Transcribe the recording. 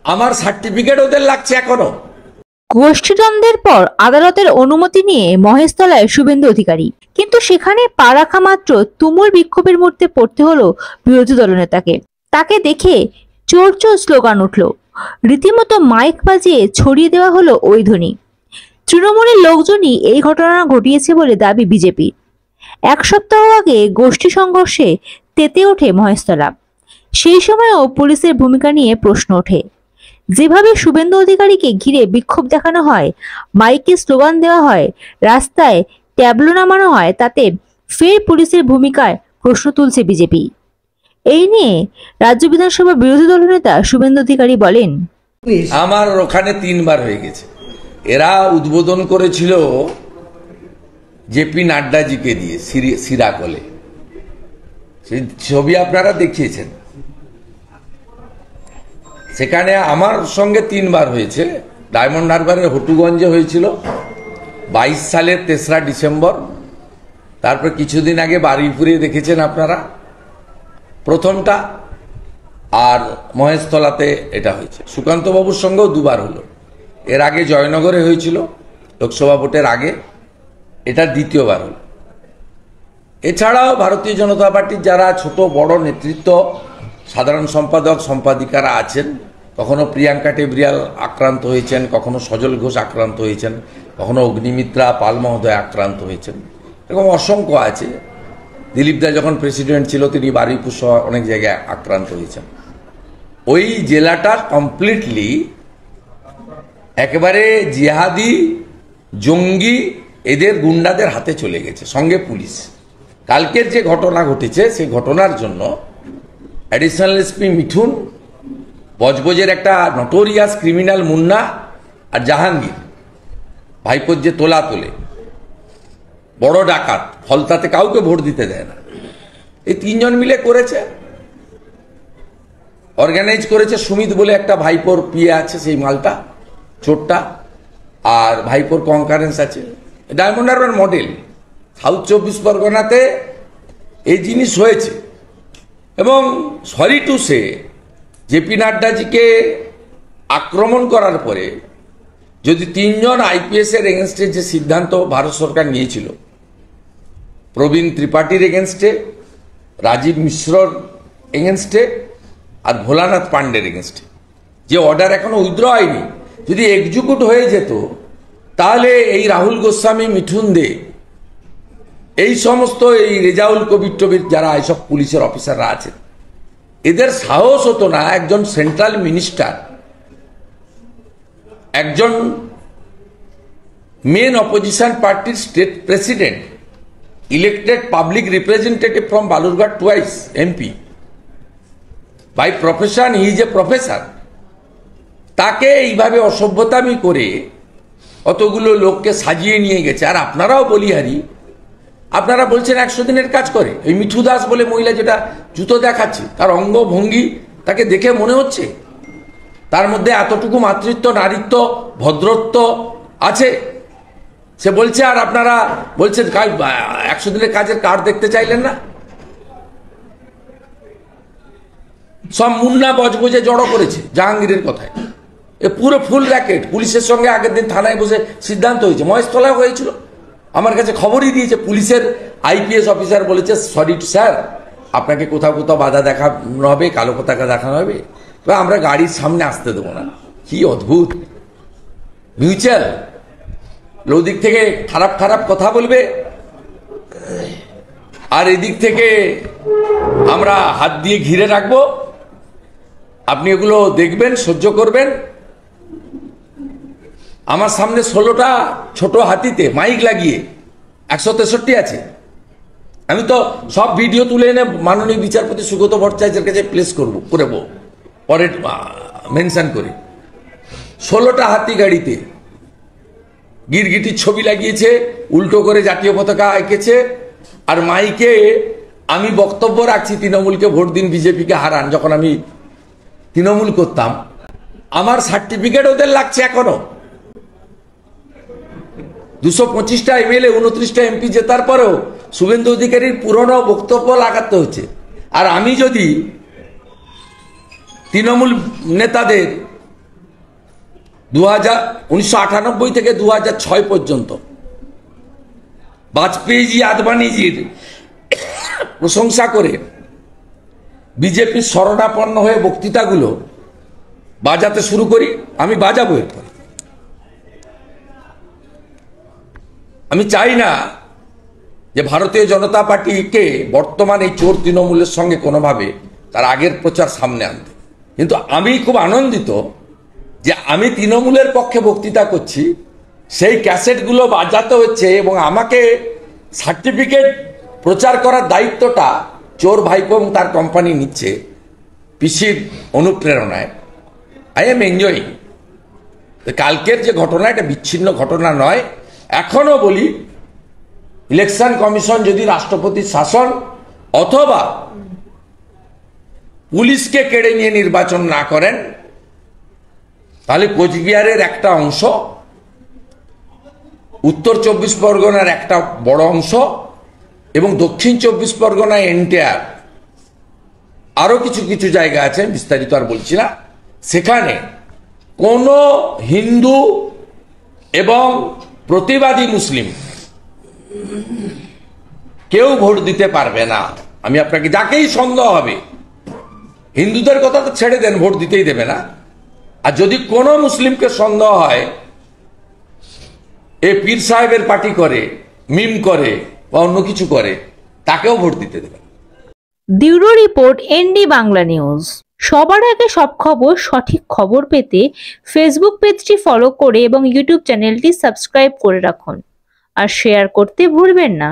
আমার সার্টিফিকেট ওদের লাগছে এখনো। গোষ্ঠীদ্বন্দ্বের পর আদালতের অনুমতি নিয়ে মহেশতলায় শুভেন্দু অধিকারী, কিন্তু সেখানে পা রাখা মাত্র তুমুল বিক্ষোভের মধ্যে পড়তে হলো বিরোধী দলনেতাকে। তাকে দেখে চোর চোর স্লোগান উঠল, রীতিমতো মাইক বাজিয়ে ছড়িয়ে দেওয়া হলো ওই ধ্বনি। তৃণমূলের লোকজনই এই ঘটনা ঘটিয়েছে বলে দাবি বিজেপি। এক সপ্তাহ আগে গোষ্ঠী সংঘর্ষে তেতে ওঠে মহেশতলা। সেই সময়ও পুলিশের ভূমিকা নিয়ে প্রশ্ন ওঠে। যেভাবে শুভেন্দু অধিকারীকে ঘিরে বিক্ষোভ দেখানো হয়, মাইকে স্লোগান দেওয়া হয়, রাস্তায় ট্যাবলো নামানো হয়, তাতে ফের পুলিশের ভূমিকায় প্রশ্ন তুলছে বিজেপি। এই নিয়ে রাজ্য বিধানসভার বিরোধী দলনেতা শুভেন্দু অধিকারী বলেন, আমার ওখানে 3 বার হয়ে গেছে। এরা উদ্বোধন করেছিল জেপি নাড্ডাজিকে দিয়ে সিরাকলে, সেই ছবি আপনারা দেখিয়েছেন। সেখানে আমার সঙ্গে 3 বার হয়েছে। ডায়মন্ড হারবারের হটুগঞ্জে হয়েছিল 22 সালের 3রা ডিসেম্বর। তারপর কিছুদিন আগে বারুইপুরে দেখেছেন আপনারা প্রথমটা, আর মহেশতলাতে এটা হয়েছে। সুকান্ত বাবুর সঙ্গেও 2 বার হলো। এর আগে জয়নগরে হয়েছিল লোকসভা ভোটের আগে, এটা 2য় বার হলো। এছাড়াও ভারতীয় জনতা পার্টির যারা ছোট বড় নেতৃত্ব, সাধারণ সম্পাদক সম্পাদিকারা আছেন, কখনো প্রিয়াঙ্কা টেবরিয়াল আক্রান্ত হয়েছেন, কখনো সজল ঘোষ আক্রান্ত হয়েছেন, কখনো অগ্নিমিত্রা পাল মহোদয় আক্রান্ত হয়েছেন, এরকম অসংখ্য আছে। দিলীপ দা যখন প্রেসিডেন্ট ছিল তিনি বারুইপুর সহ অনেক জায়গায় আক্রান্ত হয়েছেন। ওই জেলাটা কমপ্লিটলি একেবারে জিহাদি জঙ্গি এদের গুন্ডাদের হাতে চলে গেছে, সঙ্গে পুলিশ। কালকের যে ঘটনা ঘটেছে সেই ঘটনার জন্য অ্যাডিশনাল এসপি মিঠুন, বজবজের একটা নটোরিয়াস ক্রিমিনাল মুন্না, আর জাহাঙ্গীর ভাইপোর যে তোলা তোলে বড় ডাকাত, ফলতাতে কাউকে ভোট দিতে দেয় না, এই 3 জন মিলে করেছে, অর্গানাইজ করেছে। সুমিত বলে একটা ভাইপোর পিয়ে আছে, সেই মালটা চোরটা, আর ভাইপোর কনকারেন্স আছে। ডায়মন্ড হারবার মডেল সাউথ 24 পরগনাতে এই জিনিস হয়েছে। এবং সরি টু সে, জেপি নাড্ডাজিকে আক্রমণ করার পরে যদি 3 জন আইপিএস এর এগেনস্টে যে সিদ্ধান্ত ভারত সরকার নিয়েছিল, প্রবীণ ত্রিপাঠীর এগেনস্টে, রাজীব মিশ্রর এগেনস্টে, আর ভোলানাথ পান্ডের এগেনস্টে, যে অর্ডার এখনো উইথড্র হয়নি, যদি এক্সিকিউট হয়ে যেত, তাহলে এই রাহুল গোস্বামী, মিঠুন দে, এই সমস্ত এই রেজাউল কবির টবির যারা এইসব পুলিশের অফিসাররা আছেন, এদের সাহস হতো না একজন সেন্ট্রাল মিনিস্টার, একজন মেন অপোজিশন পার্টির state president, elected public representative from Balurghat twice MP, by profession he is a professor, তাকে এইভাবে অসভ্যতামি করে অতগুলো লোককে সাজিয়ে নিয়ে গেছে। আর আপনারাও বলিহারি, আপনারা বলছেন 100 দিনের কাজ করে। এই মিঠু দাস বলে মহিলা যেটা জুতো দেখাচ্ছে, তার অঙ্গ ভঙ্গি তাকে দেখে মনে হচ্ছে তার মধ্যে এতটুকু মাতৃত্ব, নারীত্ব, ভদ্রত্ব আছে। সে বলছে, আর আপনারা বলছেন 100 দিনের কাজের কার্ড দেখতে চাইলেন না। সব মুন্না বজবজে জড়ো করেছে জাহাঙ্গীরের কথায়। এ পুরো ফুল র্যাকেট। পুলিশের সঙ্গে আগের দিন থানায় বসে সিদ্ধান্ত হয়েছে, মহেশতলায় হয়েছিল। আমার কাছে খবরই দিয়েছে, পুলিশের আইপিএস অফিসার বলেছে, সরি স্যার, আপনাকে কোথাও কোথাও বাধা দেখানো হবে, কালো পতাকা দেখানো হবে, তবে আমরা গাড়ির সামনে আসতে দেবো না। কি অদ্ভুত মিউচুয়াল। ওদিক থেকে খারাপ খারাপ কথা বলবে, আর এদিক থেকে আমরা হাত দিয়ে ঘিরে রাখবো, আপনি এগুলো দেখবেন, সহ্য করবেন। আমার সামনে 16টা ছোট হাতিতে মাইক লাগিয়ে 163 আছে। আমি তো সব ভিডিও তুলে এনে মাননীয় বিচারপতি সুগত ভট্টাচার্যের কাছে প্লেস করবো, পরে মেনশন করে। 16টা হাতি গাড়িতে গিরগিটির ছবি লাগিয়েছে, উল্টো করে জাতীয় পতাকা এঁকেছে, আর মাইকে আমি বক্তব্য রাখছি, তৃণমূলকে ভোট দিন, বিজেপিকে হারান। যখন আমি তৃণমূল করতাম, আমার সার্টিফিকেট ওদের লাগছে এখনো। 225টা এমএলএ, 29টা এমপি জেতার পরেও শুভেন্দু অধিকারীর পুরনো বক্তব্য লাগাতে হচ্ছে। আর আমি যদি তৃণমূল নেতাদের 1998 থেকে 2006 পর্যন্ত বাজপেয়ীজি আদবানিজির প্রশংসা করে বিজেপির শরণাপন্ন হয়ে বক্তৃতাগুলো বাজাতে শুরু করি। আমি বাজাবো এরপর। আমি চাই না যে ভারতীয় জনতা পার্টিকে বর্তমান এই চোর তৃণমূলের সঙ্গে কোনোভাবে তার আগের প্রচার সামনে আনতে, কিন্তু আমি খুব আনন্দিত যে আমি তৃণমূলের পক্ষে বক্তৃতা করছি, সেই ক্যাসেটগুলো বাজাতে হচ্ছে এবং আমাকে সার্টিফিকেট প্রচার করার দায়িত্বটা চোর ভাইপো এবং তার কোম্পানি নিচ্ছে পিসির অনুপ্রেরণায়। I am enjoying. কালকের যে ঘটনা, এটা বিচ্ছিন্ন ঘটনা নয়। এখনো বলি, ইলেকশন কমিশন যদি রাষ্ট্রপতির শাসন অথবা পুলিশকে কেড়ে নিয়ে নির্বাচন না করেন, তাহলে কোচবিহারের একটা অংশ, উত্তর 24 পরগনার একটা বড় অংশ এবং দক্ষিণ 24 পরগনায় এনটিআর আরো কিছু কিছু জায়গা আছে, বিস্তারিত আর বলছি না, সেখানে কোনো হিন্দু এবং প্রতিবাদী মুসলিম কেউ ভোট দিতে পারবে না। আমি আপনাকে, যাকেই সন্দেহ হবে, হিন্দুদের কথা তো ছেড়ে দেন, ভোট দিতেই দেবে না। আর যদি কোনো মুসলিমকে সন্দেহ হয় এ পীর সাহেবের পার্টি করে, মিম করে বা অন্য কিছু করে, তাকেও ভোট দিতে দেবে। Bureau report, ND Bangla news. সবার আগে সব খবর, সঠিক খবর পেতে ফেসবুক পেজটি ফলো করে এবং ইউটিউব চ্যানেলটি সাবস্ক্রাইব করে রাখুন আর শেয়ার করতে ভুলবেন না।